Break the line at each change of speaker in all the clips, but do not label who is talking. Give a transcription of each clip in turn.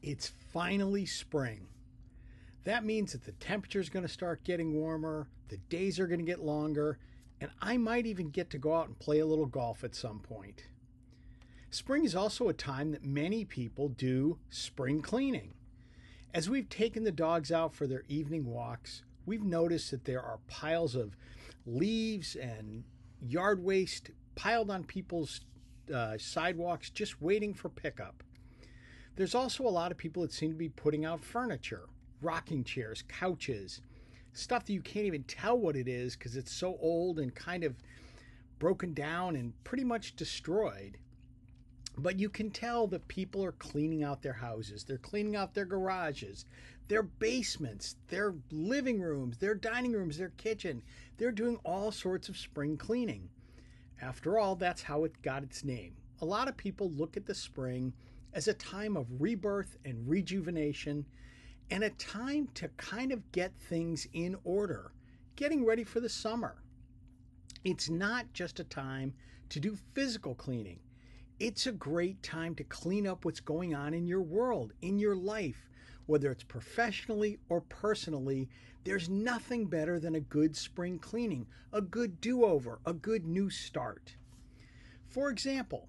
It's finally spring. That means that the temperature is going to start getting warmer, the days are going to get longer, and I might even get to go out and play a little golf at some point. Spring is also a time that many people do spring cleaning. As we've taken the dogs out for their evening walks, we've noticed that there are piles of leaves and yard waste piled on people's sidewalks just waiting for pickup. There's also a lot of people that seem to be putting out furniture, rocking chairs, couches, stuff that you can't even tell what it is because it's so old and kind of broken down and pretty much destroyed. But you can tell that people are cleaning out their houses. They're cleaning out their garages, their basements, their living rooms, their dining rooms, their kitchen. They're doing all sorts of spring cleaning. After all, that's how it got its name. A lot of people look at the spring as a time of rebirth and rejuvenation and a time to kind of get things in order, getting ready for the summer. It's not just a time to do physical cleaning. It's a great time to clean up what's going on in your world, in your life, whether it's professionally or personally. There's nothing better than a good spring cleaning, a good do-over, a good new start. For example,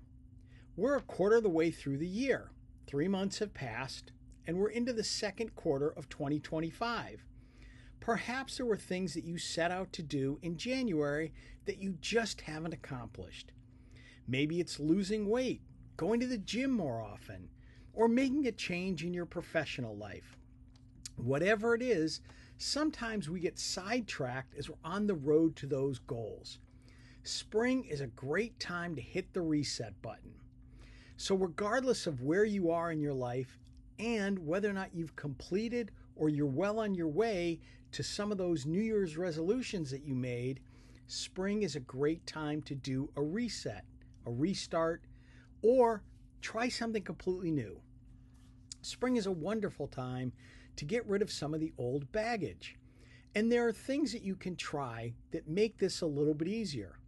we're a quarter of the way through the year. 3 months have passed, and we're into the second quarter of 2025. Perhaps there were things that you set out to do in January that you just haven't accomplished. Maybe it's losing weight, going to the gym more often, or making a change in your professional life. Whatever it is, sometimes we get sidetracked as we're on the road to those goals. Spring is a great time to hit the reset button. So regardless of where you are in your life and whether or not you've completed or you're well on your way to some of those New Year's resolutions that you made, spring is a great time to do a reset, a restart, or try something completely new. Spring is a wonderful time to get rid of some of the old baggage. And there are things that you can try that make this a little bit easier.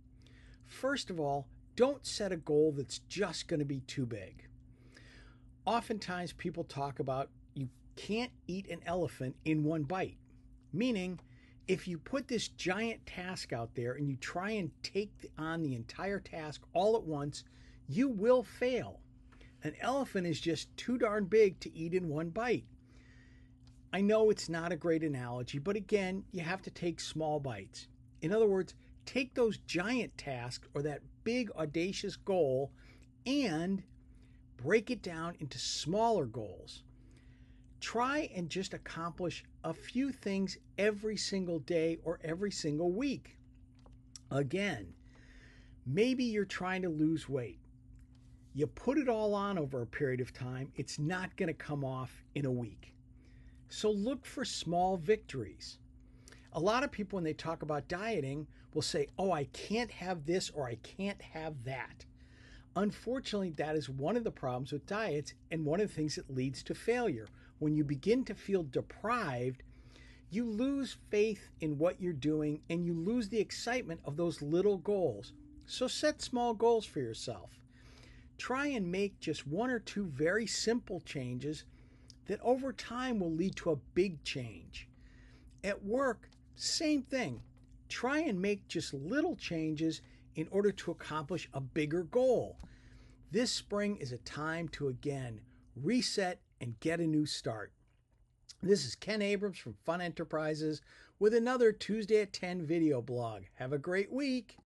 First of all, don't set a goal that's just going to be too big. Oftentimes people talk about you can't eat an elephant in one bite, meaning if you put this giant task out there and you try and take on the entire task all at once, you will fail. An elephant is just too darn big to eat in one bite. I know it's not a great analogy, but again, you have to take small bites. In other words, take those giant tasks or that big audacious goal and break it down into smaller goals. Try and just accomplish a few things every single day or every single week. Again, maybe you're trying to lose weight. You put it all on over a period of time, it's not going to come off in a week. So look for small victories. A lot of people, when they talk about dieting, will say, oh, I can't have this or I can't have that. Unfortunately, that is one of the problems with diets and one of the things that leads to failure. When you begin to feel deprived, you lose faith in what you're doing and you lose the excitement of those little goals. So set small goals for yourself. Try and make just one or two very simple changes that over time will lead to a big change. At work, same thing. Try and make just little changes in order to accomplish a bigger goal. This spring is a time to again reset and get a new start. This is Ken Abrams from Fun Enterprises with another Tuesday at 10 video blog. Have a great week.